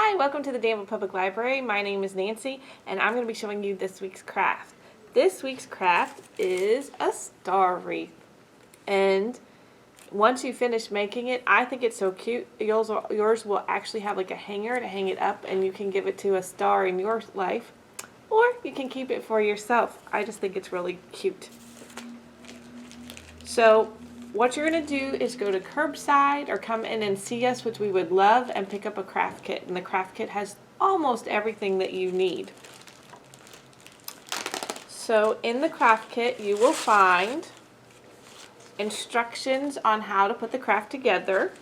Hi, welcome to the Danville Public Library. My name is Nancy, and I'm going to be showing you this week's craft. This week's craft is a star wreath. And once you finish making it, I think it's so cute. Yours will actually have like a hanger to hang it up, and you can give it to a star in your life. Or you can keep it for yourself. I just think it's really cute. So what you're going to do is go to curbside or come in and see us, which we would love, and pick up a craft kit. And the craft kit has almost everything that you need. So in the craft kit you will find instructions on how to put the craft together,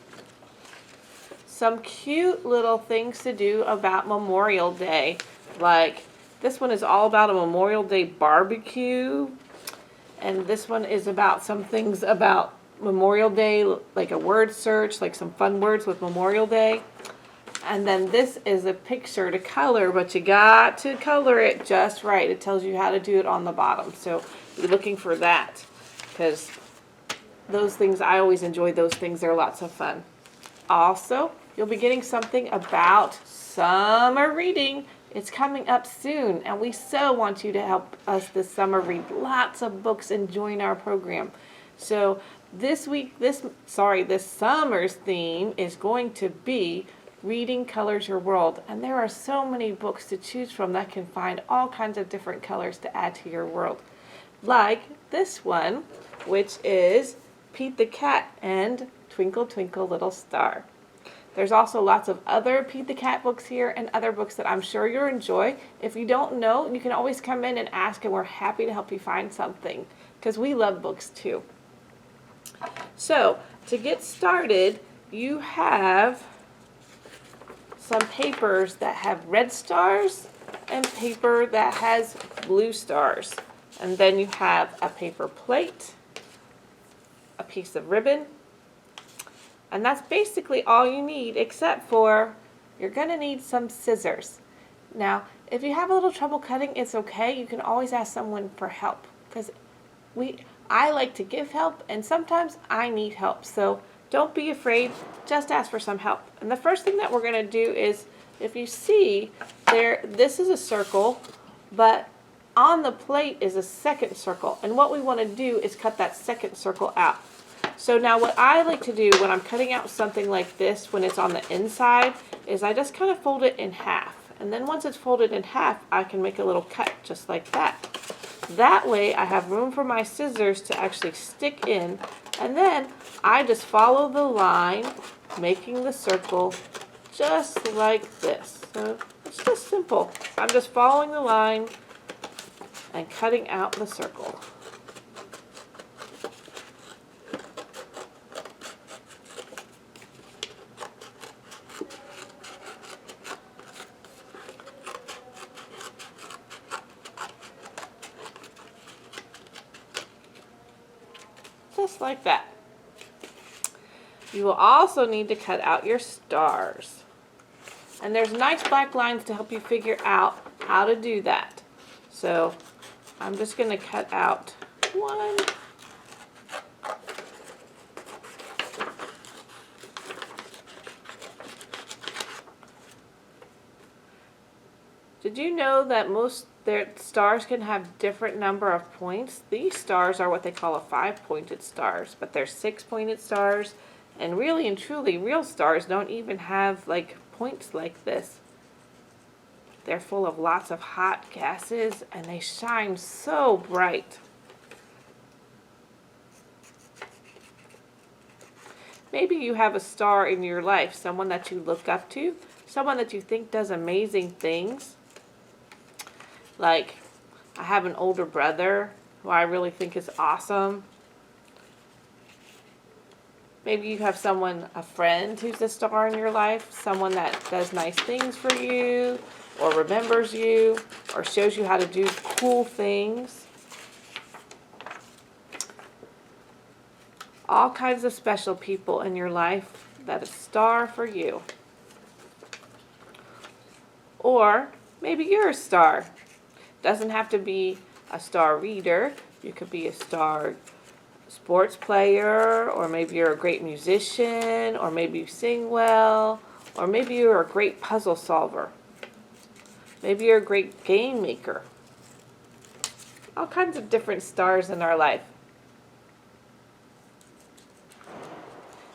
some cute little things to do about Memorial Day, like this one is all about a Memorial Day barbecue, and this one is about some things about Memorial Day, like a word search, like some fun words with Memorial Day. And then this is a picture to color, but you got to color it just right. It tells you how to do it on the bottom. So you're looking for that, because those things, I always enjoy those things. They're lots of fun. Also, you'll be getting something about summer reading. It's coming up soon, and we so want you to help us this summer read lots of books and join our program. So this summer's theme is going to be Reading Colors Your World. And there are so many books to choose from that can find all kinds of different colors to add to your world. Like this one, which is Pete the Cat and Twinkle Twinkle Little Star. There's also lots of other Pete the Cat books here and other books that I'm sure you'll enjoy. If you don't know, you can always come in and ask, and we're happy to help you find something, because we love books too. So, to get started, you have some papers that have red stars and paper that has blue stars. And then you have a paper plate, a piece of ribbon, and that's basically all you need, except for you're going to need some scissors. Now, if you have a little trouble cutting, it's okay. You can always ask someone for help, because I like to give help, and sometimes I need help. So don't be afraid. Just ask for some help. And the first thing that we're going to do is, if you see there, this is a circle, but on the plate is a second circle. And what we want to do is cut that second circle out. So now what I like to do when I'm cutting out something like this, when it's on the inside, is I just kind of fold it in half. And then once it's folded in half, I can make a little cut just like that. That way I have room for my scissors to actually stick in. And then I just follow the line, making the circle just like this. So it's just simple. I'm just following the line and cutting out the circle. Just like that. You will also need to cut out your stars. And there's nice black lines to help you figure out how to do that. So I'm just going to cut out one. Did you know that most their stars can have different number of points? These stars are what they call a 5-pointed stars, but they're 6-pointed stars. And really and truly, real stars don't even have like points like this. They're full of lots of hot gases, and they shine so bright. Maybe you have a star in your life, someone that you look up to, someone that you think does amazing things. Like, I have an older brother who I really think is awesome. Maybe you have someone, a friend who's a star in your life, someone that does nice things for you, or remembers you, or shows you how to do cool things. All kinds of special people in your life that is a star for you. Or maybe you're a star. Doesn't have to be a star reader. You could be a star sports player, or maybe you're a great musician, or maybe you sing well, Or maybe you're a great puzzle solver. Maybe you're a great game maker. All kinds of different stars in our life.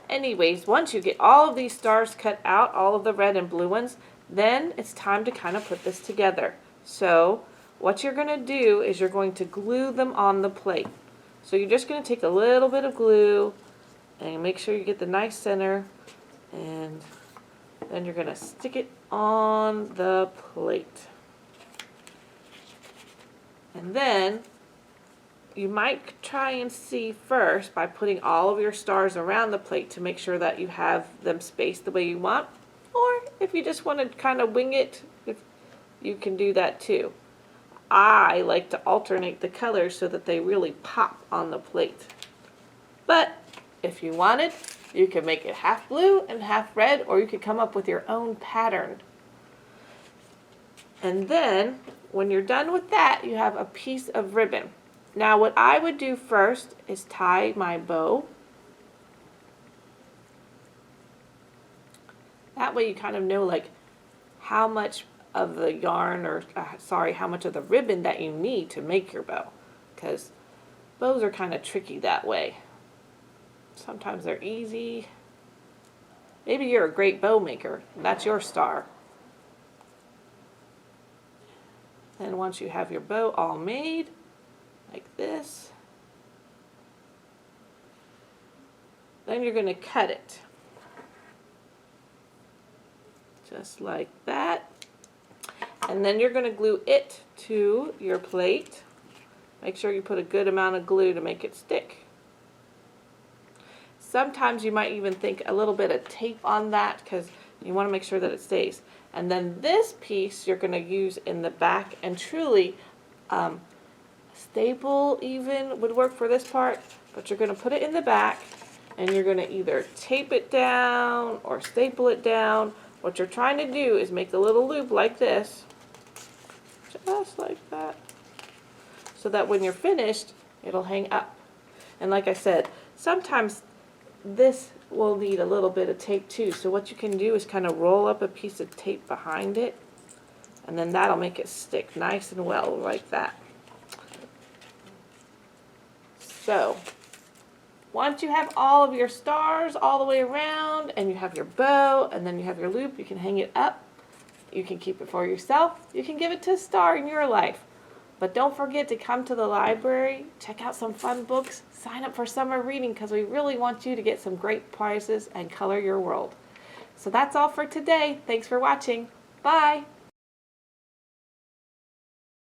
Anyways, once you get all of these stars cut out, all of the red and blue ones, then it's time to kind of put this together. So what you're going to do is you're going to glue them on the plate. So you're just going to take a little bit of glue and make sure you get the nice center, and then you're going to stick it on the plate. And then you might try and see first by putting all of your stars around the plate to make sure that you have them spaced the way you want. Or if you just want to kind of wing it, you can do that too. I like to alternate the colors so that they really pop on the plate. But if you wanted, you could make it half blue and half red, or you could come up with your own pattern. And then when you're done with that, you have a piece of ribbon. Now what I would do first is tie my bow. That way you kind of know like how much of the yarn, or how much of the ribbon that you need to make your bow. Because bows are kind of tricky that way. Sometimes they're easy. Maybe you're a great bow maker. That's your star. Then once you have your bow all made, like this, then you're going to cut it. Just like that. And then you're going to glue it to your plate. Make sure you put a good amount of glue to make it stick. Sometimes you might even think a little bit of tape on that because you want to make sure that it stays. And then this piece you're going to use in the back, and truly staple even would work for this part, but you're going to put it in the back and you're going to either tape it down or staple it down. What you're trying to do is make a little loop like this, just like that, so that when you're finished, it'll hang up. And like I said, sometimes this will need a little bit of tape too. So what you can do is kind of roll up a piece of tape behind it, and then that'll make it stick nice and well like that. So once you have all of your stars all the way around, and you have your bow, and then you have your loop, you can hang it up. You can keep it for yourself. You can give it to a star in your life. But don't forget to come to the library, check out some fun books, sign up for summer reading, because we really want you to get some great prizes and color your world. So that's all for today. Thanks for watching. Bye.